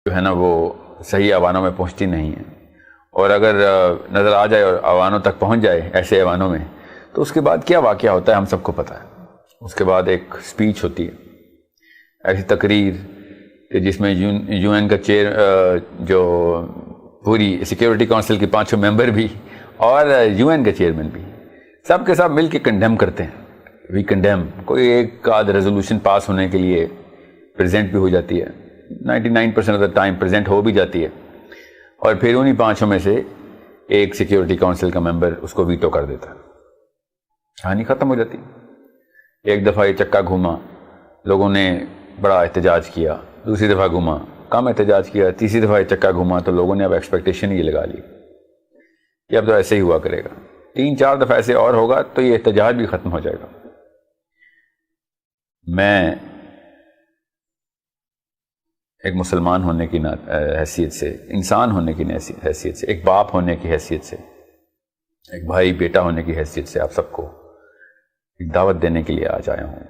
جو ہے نا وہ صحیح ایوانوں میں پہنچتی نہیں ہیں، اور اگر نظر آ جائے اور ایوانوں تک پہنچ جائے ایسے ایوانوں میں، تو اس کے بعد کیا واقعہ ہوتا ہے ہم سب کو پتہ ہے۔ اس کے بعد ایک سپیچ ہوتی ہے، ایسی تقریر کہ جس میں یو این کا جو پوری سیکیورٹی کونسل کے 5 ممبر بھی اور یو این کا چیئرمین بھی سب کے ساتھ مل کے کنڈیم کرتے ہیں، وی کنڈیم۔ کوئی ایک آدھ ریزولوشن پاس ہونے کے لیے پریزنٹ بھی ہو جاتی ہے، 99% آف دا ٹائم پریزنٹ ہو بھی جاتی ہے، اور پھر انہی 5 میں سے ایک سیکیورٹی کونسل کا ممبر اس کو ویٹو کر دیتا ہے، کہانی ختم ہو جاتی۔ ایک دفعہ یہ چکا گھوما، لوگوں نے بڑا احتجاج کیا، دوسری دفعہ گھوما کم احتجاج کیا، تیسری دفعہ یہ چکا گھوما تو لوگوں نے اب ایکسپیکٹیشن یہ لگا لی کہ اب تو ایسے ہی ہوا کرے گا، 3-4 دفعہ ایسے اور ہوگا تو یہ احتجاج بھی ختم ہو جائے گا۔ میں ایک مسلمان ہونے کی حیثیت سے، انسان ہونے کی حیثیت سے، ایک باپ ہونے کی حیثیت سے، ایک بھائی بیٹا ہونے کی حیثیت سے آپ سب کو ایک دعوت دینے کے لیے آج آیا ہوں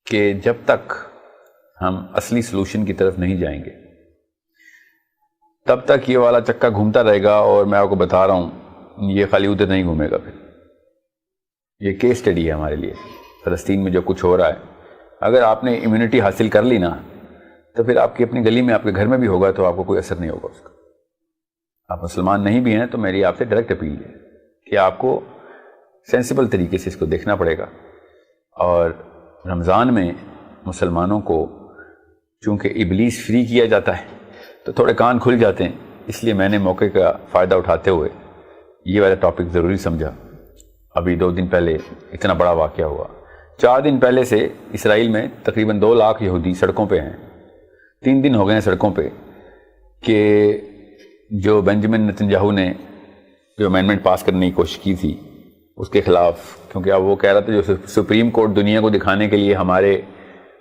کہ جب تک ہم اصلی سلوشن کی طرف نہیں جائیں گے تب تک یہ والا چکا گھومتا رہے گا، اور میں آپ کو بتا رہا ہوں یہ خالی ادھر نہیں گھومے گا۔ پھر یہ کیس اسٹڈی ہے ہمارے لیے، فلسطین میں جو کچھ ہو رہا ہے، اگر آپ نے امیونٹی حاصل کر لی نا تو پھر آپ کی اپنی گلی میں، آپ کے گھر میں بھی ہوگا تو آپ کو کوئی اثر نہیں ہوگا اس کا۔ آپ مسلمان نہیں بھی ہیں تو میری آپ سے ڈائریکٹ اپیل ہے کہ آپ کو سینسیبل طریقے سے اس کو دیکھنا پڑے گا، اور رمضان میں مسلمانوں کو چونکہ ابلیس فری کیا جاتا ہے تو تھوڑے کان کھل جاتے ہیں، اس لیے میں نے موقع کا فائدہ اٹھاتے ہوئے یہ والا ٹاپک ضروری سمجھا۔ ابھی 2 دن پہلے اتنا بڑا واقعہ ہوا، 4 دن پہلے سے اسرائیل میں تقریباً 2 لاکھ یہودی سڑکوں پہ ہیں، 3 دن ہو گئے ہیں سڑکوں پہ، کہ جو بنجمن نتنیاہو نے جو امینڈمنٹ پاس کرنے کی کوشش کی تھی اس کے خلاف، کیونکہ اب وہ کہہ رہا تھا جو سپریم کورٹ دنیا کو دکھانے کے لیے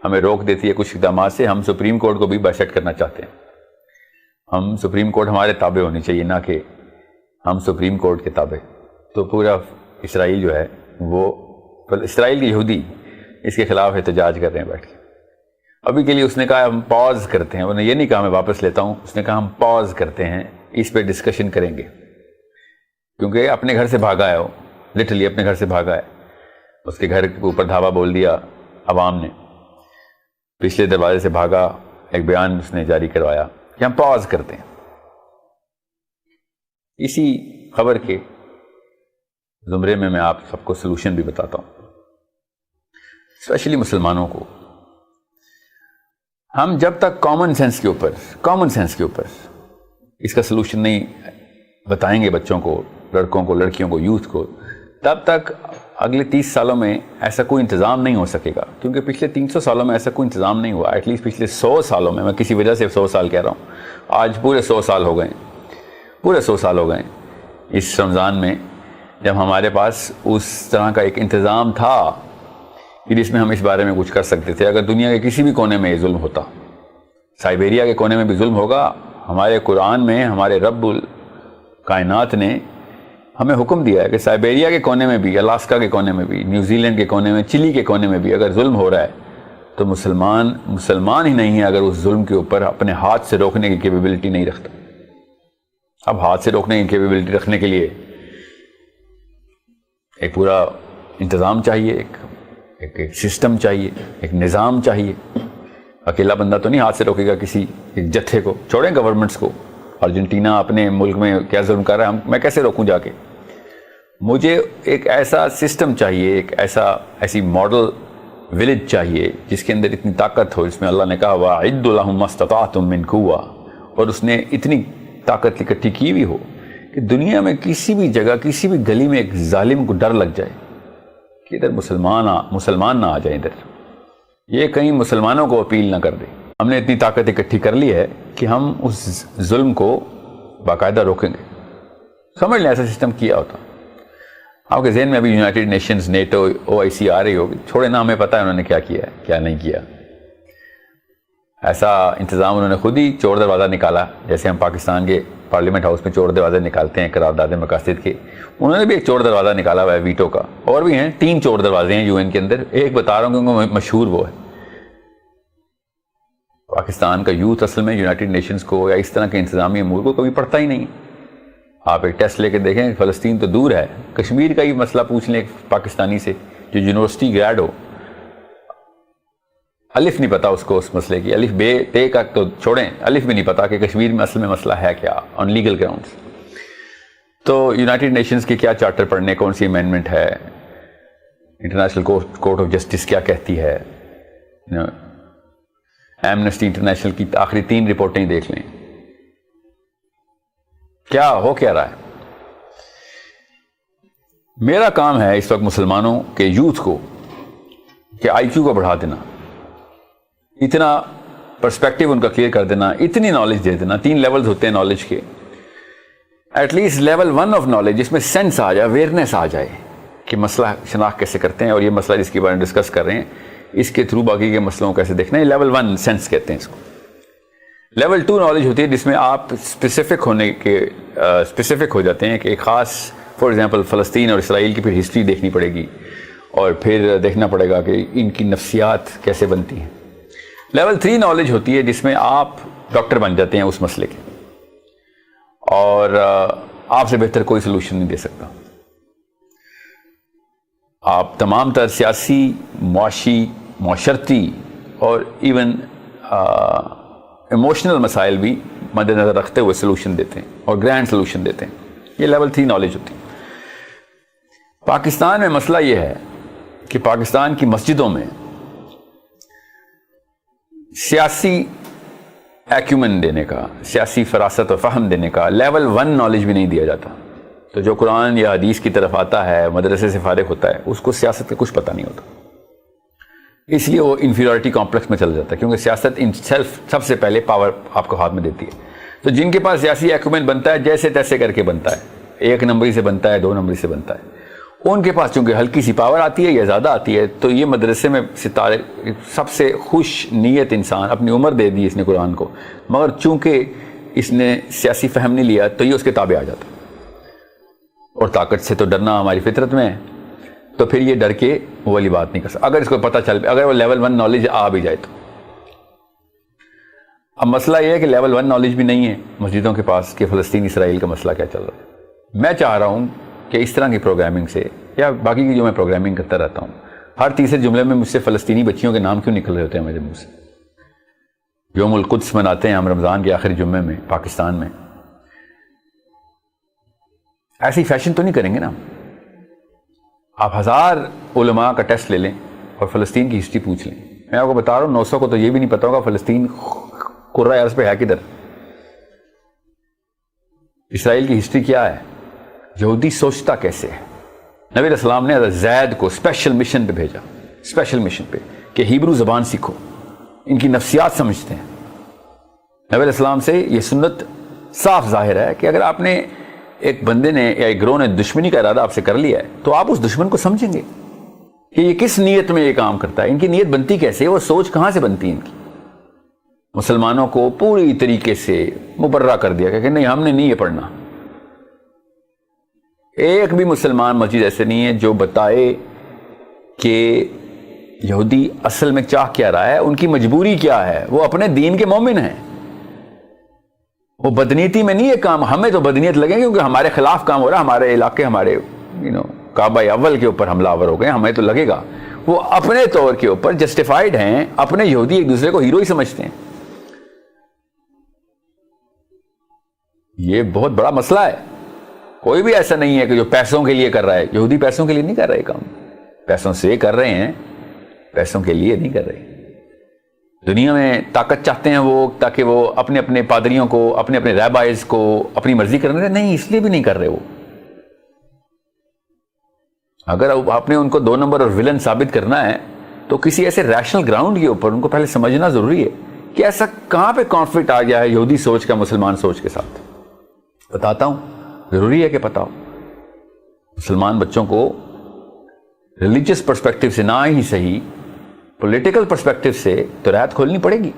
ہمیں روک دیتی ہے کچھ اقدامات سے، ہم سپریم کورٹ کو بھی بائسیٹ کرنا چاہتے ہیں۔ ہم سپریم کورٹ ہمارے تابع ہونی چاہیے، نہ کہ ہم سپریم کورٹ کے تابع۔ تو پورا اسرائیل جو ہے وہ اسرائیل کے یہودی اس کے خلاف احتجاج کر رہے ہیں بیٹھ کے۔ ابھی کے لیے اس نے کہا ہم پاز کرتے ہیں، انہوں نے یہ نہیں کہا میں واپس لیتا ہوں، اس نے کہا ہم پاز کرتے ہیں، اس پہ ڈسکشن کریں گے، کیونکہ اپنے گھر سے بھاگا ہے، وہ لٹرلی اپنے گھر سے بھاگا ہے، اس کے گھر کے اوپر دھاوا بول دیا عوام نے، پچھلے دروازے سے بھاگا، ایک بیان اس نے جاری کروایا کہ ہم پاز کرتے ہیں۔ اسی خبر کے زمرے میں آپ سب کو سلوشن بھی بتاتا ہوں، اسپیشلی مسلمانوں کو۔ ہم جب تک کامن سینس کے اوپر اس کا سلوشن نہیں بتائیں گے بچوں کو، لڑکوں کو، لڑکیوں کو، یوتھ کو، تب تک اگلے 30 سالوں میں ایسا کوئی انتظام نہیں ہو سکے گا، کیونکہ پچھلے 300 سالوں میں ایسا کوئی انتظام نہیں ہوا، ایٹ لیسٹ پچھلے 100 سالوں میں کسی وجہ سے 100 سال کہہ رہا ہوں، آج پورے 100 سال ہو گئے اس رمضان میں، جب ہمارے پاس اس طرح کا ایک انتظام تھا کہ جس میں ہم اس بارے میں کچھ کر سکتے تھے۔ اگر دنیا کے کسی بھی کونے میں یہ ظلم ہوتا، سائبیریا کے کونے میں بھی ظلم ہوگا، ہمارے قرآن میں ہمارے رب الکائنات نے ہمیں حکم دیا ہے کہ سائبیریا کے کونے میں بھی، الاسکا کے کونے میں بھی، نیوزی لینڈ کے کونے میں، چلی کے کونے میں بھی اگر ظلم ہو رہا ہے تو مسلمان ہی نہیں ہے اگر اس ظلم کے اوپر اپنے ہاتھ سے روکنے کی کیپیبلٹی نہیں رکھتا۔ اب ہاتھ سے روکنے کی کیپیبلٹی رکھنے کے لیے ایک پورا انتظام چاہیے، ایک سسٹم چاہیے، ایک نظام چاہیے۔ اکیلا بندہ تو نہیں ہاتھ سے روکے گا کسی ایک جتھے کو، چھوڑیں گورنمنٹس کو۔ ارجنٹینا اپنے ملک میں کیا ظلم کر رہا ہے، میں کیسے روکوں جا کے؟ مجھے ایک ایسا سسٹم چاہیے، ایک ایسی ماڈل ولیج چاہیے جس کے اندر اتنی طاقت ہو، جس میں اللہ نے کہا وَأَعِدُّوا لَهُم مَّا اسْتَطَعْتُم مِّن قُوَّةٍ، اور اس نے اتنی طاقت اکٹھی کی بھی ہو کہ دنیا میں کسی بھی جگہ، کسی بھی گلی میں ایک ظالم کو ڈر لگ جائے کہ ادھر مسلمان نہ آ جائیں، ادھر یہ کہیں مسلمانوں کو اپیل نہ کر دے۔ ہم نے اتنی طاقت اکٹھی کر لی ہے کہ ہم اس ظلم کو باقاعدہ روکیں گے۔ سمجھ لیں ایسا سسٹم کیا ہوتا۔ آپ کے ذہن میں ابھی یونائٹڈ نیشنز، نیٹو، OIC آ رہی ہوگی، چھوڑے نا، ہمیں پتہ ہے انہوں نے کیا کیا ہے کیا نہیں کیا۔ ایسا انتظام انہوں نے خود ہی چور دروازہ نکالا، جیسے ہم پاکستان کے پارلیمنٹ ہاؤس میں چور دروازے نکالتے ہیں قرارداد مقاصد کے، انہوں نے بھی ایک چور دروازہ نکالا ہوا ہے ویٹو کا، اور بھی ہیں 3 چور دروازے ہیں UN کے اندر، ایک بتا رہا ہوں کیونکہ مشہور وہ ہے۔ پاکستان کا یوتھ اصل میں یونائٹڈ نیشنز کو یا اس طرح کے انتظامی امور کو کبھی پڑھتا ہی نہیں. آپ ایک ٹیسٹ لے کے دیکھیں, فلسطین تو دور ہے, کشمیر کا ہی مسئلہ پوچھ لیں ایک پاکستانی سے جو یونیورسٹی گریڈ ہو, الف نہیں پتا اس کو اس مسئلے کی, الف بے تے کا تو چھوڑیں, الف بھی نہیں پتا کہ کشمیر میں اصل میں مسئلہ ہے کیا آن لیگل گراؤنڈز. تو یونائٹڈ نیشنز کے کیا چارٹر پڑھنے, کون سی امینڈمنٹ ہے, انٹرنیشنل کورٹ آف جسٹس کیا کہتی ہے, ایمنسٹی انٹرنیشنل کی آخری 3 رپورٹیں دیکھ لیں, کیا ہو کیا رہا ہے. میرا کام ہے اس وقت مسلمانوں کے یوتھ کو کہ آئی کیو کو بڑھا دینا, اتنا پرسپیکٹو ان کا کلیئر کر دینا, اتنی نالج دے دینا. 3 لیولز ہوتے ہیں نالج کے, at least level 1 of knowledge جس میں سینس آ جائے, اویئرنیس آ جائے کہ مسئلہ شناخت کیسے کرتے ہیں, اور یہ مسئلہ جس کے بارے میں ڈسکس کر رہے ہیں اس کے تھرو باقی کے مسئلوں کو کیسے دیکھنا ہے. لیول 1 سینس کہتے ہیں اس کو. لیول 2 نالج ہوتی ہے جس میں آپ اسپیسیفک ہو جاتے ہیں کہ ایک خاص, فار ایگزامپل فلسطین اور اسرائیل کی پھر ہسٹری دیکھنی پڑے گی, اور پھر دیکھنا پڑے گا کہ ان کی نفسیات کیسے بنتی ہیں. لیول 3 نالج ہوتی ہے جس میں آپ ڈاکٹر بن جاتے ہیں اس مسئلے کے, اور آپ سے بہتر کوئی سلوشن نہیں دے سکتا. آپ تمام تر سیاسی, معاشی, معاشرتی اور ایون ایموشنل مسائل بھی مد نظر رکھتے ہوئے سلوشن دیتے ہیں, اور گرینڈ سلوشن دیتے ہیں. یہ لیول 3 نالج ہوتی ہے. پاکستان میں مسئلہ یہ ہے کہ پاکستان کی مسجدوں میں سیاسی ایکیومن دینے کا, سیاسی فراست و فہم دینے کا لیول 1 نالج بھی نہیں دیا جاتا. تو جو قرآن یا حدیث کی طرف آتا ہے, مدرسے سے فارغ ہوتا ہے, اس کو سیاست کا کچھ پتہ نہیں ہوتا, اس لیے وہ انفیریورٹی کمپلیکس میں چل جاتا ہے, کیونکہ سیاست ان سیلف سب سے پہلے پاور آپ کو ہاتھ میں دیتی ہے. تو جن کے پاس سیاسی ایکومنٹ بنتا ہے, جیسے تیسے کر کے بنتا ہے, 1 نمبری سے بنتا ہے, 2 نمبری سے بنتا ہے, ان کے پاس چونکہ ہلکی سی پاور آتی ہے یا زیادہ آتی ہے, تو یہ مدرسے میں ستارے سب سے خوش نیت انسان, اپنی عمر دے دی اس نے قرآن کو, مگر چونکہ اس نے سیاسی فہم نہیں لیا تو یہ اس کے تابع آ جاتا. اور طاقت سے تو ڈرنا ہماری فطرت میں ہے, تو پھر یہ ڈر کے وہ والی بات نہیں کر سکتا اگر اس کو پتہ چل, اگر وہ لیول 1 نالج آ بھی جائے تو. اب مسئلہ یہ ہے کہ لیول 1 نالج بھی نہیں ہے مسجدوں کے پاس کہ فلسطین اسرائیل کا مسئلہ کیا چل رہا ہے. میں چاہ رہا ہوں کہ اس طرح کی پروگرامنگ سے, یا باقی کی جو میں پروگرامنگ کرتا رہتا ہوں, ہر تیسرے جملے میں مجھ سے فلسطینی بچیوں کے نام کیوں نکل رہے ہوتے ہیں میرے منہ سے. یوم القدس مناتے ہیں ہم رمضان کے آخری جمعے میں پاکستان میں, ایسی فیشن تو نہیں کریں گے نا. آپ 1000 علماء کا ٹیسٹ لے لیں اور فلسطین کی ہسٹری پوچھ لیں. میں آپ کو بتا رہا ہوں 900 کو تو یہ بھی نہیں پتا ہوگا فلسطین قرۂ ارض پہ ہے کدھر. اسرائیل کی ہسٹری کیا ہے, یہودی سوچتا کیسے ہے. نبی علیہ السلام نے حضرت زید کو اسپیشل مشن پہ بھیجا, اسپیشل مشن پہ کہ ہیبرو زبان سیکھو, ان کی نفسیات سمجھتے ہیں. نبی علیہ السلام سے یہ سنت صاف ظاہر ہے کہ اگر آپ نے ایک بندے نے یا ایک گروہ نے دشمنی کا ارادہ آپ سے کر لیا ہے تو آپ اس دشمن کو سمجھیں گے کہ یہ کس نیت میں یہ کام کرتا ہے, ان کی نیت بنتی کیسے ہے, وہ سوچ کہاں سے بنتی ہے ان کی. مسلمانوں کو پوری طریقے سے مبرہ کر دیا کہ نہیں ہم نے نہیں یہ پڑھنا. ایک بھی مسلمان مسجد ایسے نہیں ہے جو بتائے کہ یہودی اصل میں چاہ کیا رہا ہے, ان کی مجبوری کیا ہے. وہ اپنے دین کے مومن ہیں, وہ بدنیتی میں نہیں ہے کام. ہمیں تو بدنیت لگے کیونکہ ہمارے خلاف کام ہو رہا ہے, ہمارے علاقے, ہمارے کعبہ اول کے اوپر حملہ آور ہو گئے, ہمیں تو لگے گا. وہ اپنے طور کے اوپر جسٹیفائیڈ ہیں, اپنے یہودی ایک دوسرے کو ہیرو ہی سمجھتے ہیں. یہ بہت بڑا مسئلہ ہے. کوئی بھی ایسا نہیں ہے کہ جو پیسوں کے لیے کر رہا ہے. یہودی پیسوں کے لیے نہیں کر رہے کام, پیسوں سے کر رہے ہیں, پیسوں کے لیے نہیں کر رہے. دنیا میں طاقت چاہتے ہیں وہ, تاکہ وہ اپنے اپنے پادریوں کو, اپنے اپنے ریبائز کو اپنی مرضی کرنے دیں. نہیں, اس لیے بھی نہیں کر رہے وہ. اگر آپ نے ان کو 2 نمبر اور ولن ثابت کرنا ہے تو کسی ایسے ریشنل گراؤنڈ کے اوپر ان کو پہلے سمجھنا ضروری ہے کہ ایسا کہاں پہ کانفلکٹ آ گیا ہے یہودی سوچ کا مسلمان سوچ کے ساتھ. بتاتا ہوں, ضروری ہے کہ پتا ہو. مسلمان بچوں کو ریلیجیس پرسپیکٹو سے نہ ہی صحیح, پولیٹیکل پرسپیکٹو سے تو رعایت کھولنی پڑے گی.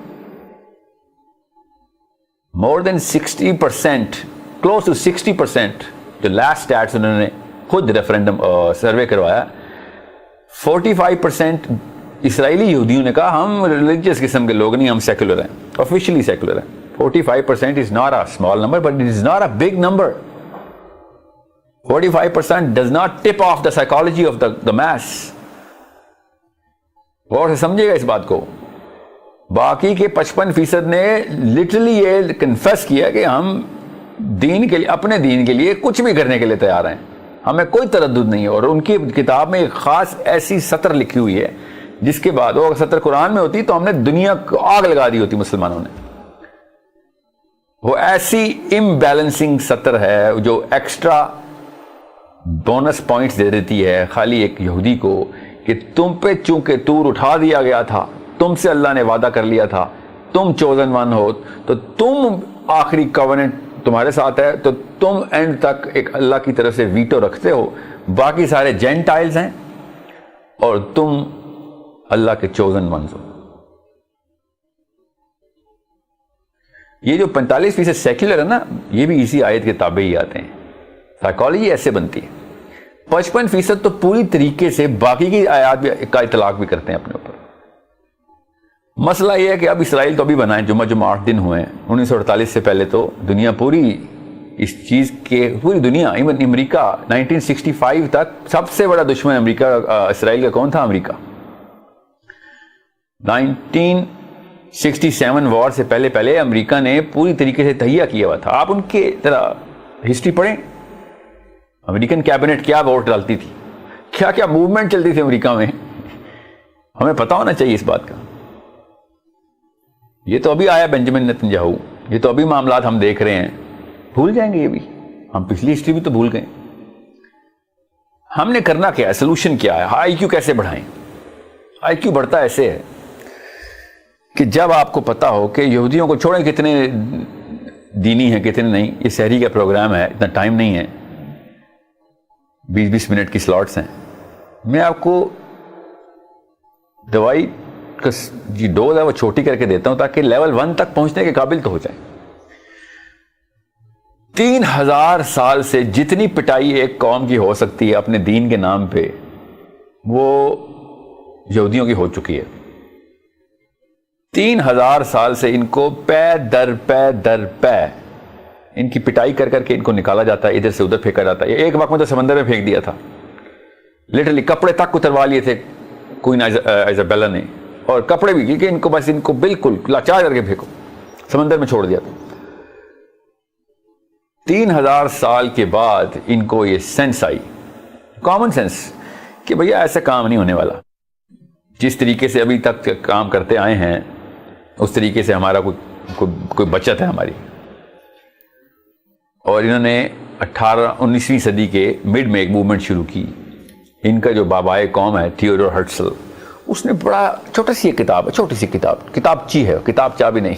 مور دین 60%, کلوز ٹو 60%, جو لاسٹ اسٹیٹس انہوں نے خود ریفرینڈم سروے کروایا, 45% اسرائیلی یہودیوں نے کہا ہم ریلیجیس قسم کے لوگ نہیں, ہم سیکولر ہیں. آفیشلی سیکولر ہیں. 45% is not a small number, but it is not a big number. 45% does not tip off the psychology of the mass. غور سے سمجھے گا اس بات کو. باقی کے 55% نے لٹرلی یہ کنفیس کیا کہ ہم دین کے لیے, اپنے دین کے لیے کچھ بھی کرنے کے لیے تیار ہیں, ہمیں کوئی تردد نہیں ہے. اور ان کی کتاب میں ایک خاص ایسی سطر لکھی ہوئی ہے جس کے بعد وہ سطر قرآن میں ہوتی تو ہم نے دنیا کو آگ لگا دی ہوتی مسلمانوں نے. وہ ایسی امبیلنسنگ سطر ہے جو ایکسٹرا بونس پوائنٹس دے دیتی ہے خالی ایک یہودی کو کہ تم پہ چونکہ طور اٹھا دیا گیا تھا, تم سے اللہ نے وعدہ کر لیا تھا, تم چوزن ون ہو, تو تم آخری کووننٹ تمہارے ساتھ ہے, تو تم اینڈ تک ایک اللہ کی طرف سے ویٹو رکھتے ہو, باقی سارے جینٹائلز ہیں اور تم اللہ کے چوزن ونز ہو. یہ جو 45% سیکولر ہے نا, یہ بھی اسی آیت کے تابع ہی آتے ہیں. سائیکالوجی ایسے بنتی ہے. 55% تو پوری طریقے سے باقی کی آیات کا اطلاق بھی کرتے ہیں اپنے اوپر. مسئلہ یہ ہے کہ اب اسرائیل تو ابھی بنائیں, جمعہ 8 دن ہوئے ہیں. 1948 سے پہلے تو دنیا پوری اس چیز کے, پوری دنیا, ایون امریکہ 1965 تک سب سے بڑا دشمن امریکہ اسرائیل کا کون تھا؟ امریکہ. 1967 وار سے پہلے امریکہ نے پوری طریقے سے تہیہ کیا ہوا تھا. آپ ان کے ذرا ہسٹری پڑھیں. امریکن کیبنٹ کیا ووٹ ڈالتی تھی, کیا کیا موومنٹ چلتی تھی امریکہ میں, ہمیں پتا ہونا چاہیے اس بات کا. یہ تو ابھی آیا بنجامن نتنیاہو, یہ تو ابھی معاملات ہم دیکھ رہے ہیں, بھول جائیں گے یہ بھی. ہم پچھلی ہسٹری بھی تو بھول گئے. ہم نے کرنا کیا ہے, سلوشن کیا ہے, آئی کیو کیسے بڑھائیں. آئی کیو بڑھتا ایسے ہے کہ جب آپ کو پتا ہو کہ یہودیوں کو چھوڑیں کتنے دینی ہیں کتنے نہیں. یہ سحری کا پروگرام ہے, اتنا ٹائم نہیں ہے, 20-20 منٹ کی سلاٹس ہیں. میں آپ کو دوائی کا جی ڈوز ہے وہ چھوٹی کر کے دیتا ہوں تاکہ لیول 1 تک پہنچنے کے قابل تو ہو جائیں. 3000 سال سے جتنی پٹائی ایک قوم کی ہو سکتی ہے اپنے دین کے نام پہ, وہ یہودیوں کی ہو چکی ہے. 3000 سال سے ان کو پے در پے ان کی پٹائی کر کر کے ان کو نکالا جاتا ہے, ادھر سے ادھر پھینکا جاتا ہے. ایک وقت میں تو سمندر میں پھینک دیا تھا, لٹرلی کپڑے تک اتروا لیے تھے کوئین ایزابیلا نے, اور کپڑے بھی, کیونکہ ان کو بس ان کو بالکل لاچار کر کے پھینکو, سمندر میں چھوڑ دیا تھا. 3000 سال کے بعد ان کو یہ سینس آئی, کامن سینس, کہ بھیا ایسا کام نہیں ہونے والا. جس طریقے سے ابھی تک کام کرتے آئے ہیں اس طریقے سے ہمارا کوئی بچت ہے ہماری. اور انہوں نے 19ویں صدی کے مڈ میں ایک موومنٹ شروع کی. ان کا جو بابائے قوم ہے تھیوڈور ہرٹزل, اس نے بڑا چھوٹی سی کتاب ہے, چھوٹی سی کتابچی ہے, کتاب چاہ بھی نہیں,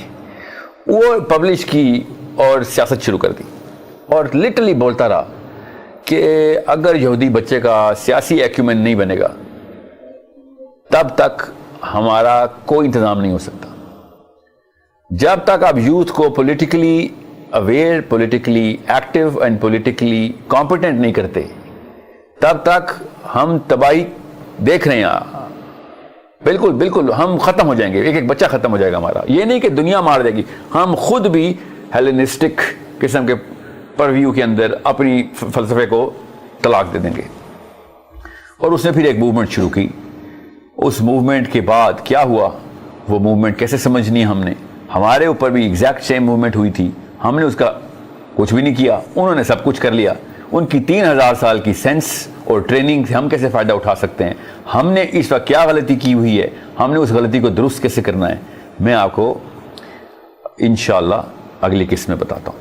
وہ پبلش کی اور سیاست شروع کر دی. اور لٹرلی بولتا رہا کہ اگر یہودی بچے کا سیاسی ایکیومن نہیں بنے گا تب تک ہمارا کوئی انتظام نہیں ہو سکتا. جب تک آپ یوتھ کو politically aware, politically active and politically competent نہیں کرتے تب تک ہم تباہی دیکھ رہے ہیں. بالکل ہم ختم ہو جائیں گے, ایک بچہ ختم ہو جائے گا ہمارا. یہ نہیں کہ دنیا مار دے گی, ہم خود بھی ہیلینسٹک قسم کے پرویو کے اندر اپنی فلسفے کو طلاق دے دیں گے. اور اس نے پھر ایک موومنٹ شروع کی. اس موومنٹ کے بعد کیا ہوا, وہ موومنٹ کیسے سمجھنی ہم نے, ہمارے اوپر بھی ایگزیکٹ سیم موومنٹ ہوئی تھی, ہم نے اس کا کچھ بھی نہیں کیا, انہوں نے سب کچھ کر لیا. ان کی 3000 سال کی سینس اور ٹریننگ سے ہم کیسے فائدہ اٹھا سکتے ہیں, ہم نے اس وقت کیا غلطی کی ہوئی ہے, ہم نے اس غلطی کو درست کیسے کرنا ہے, میں آپ کو انشاءاللہ اگلی قسط میں بتاتا ہوں.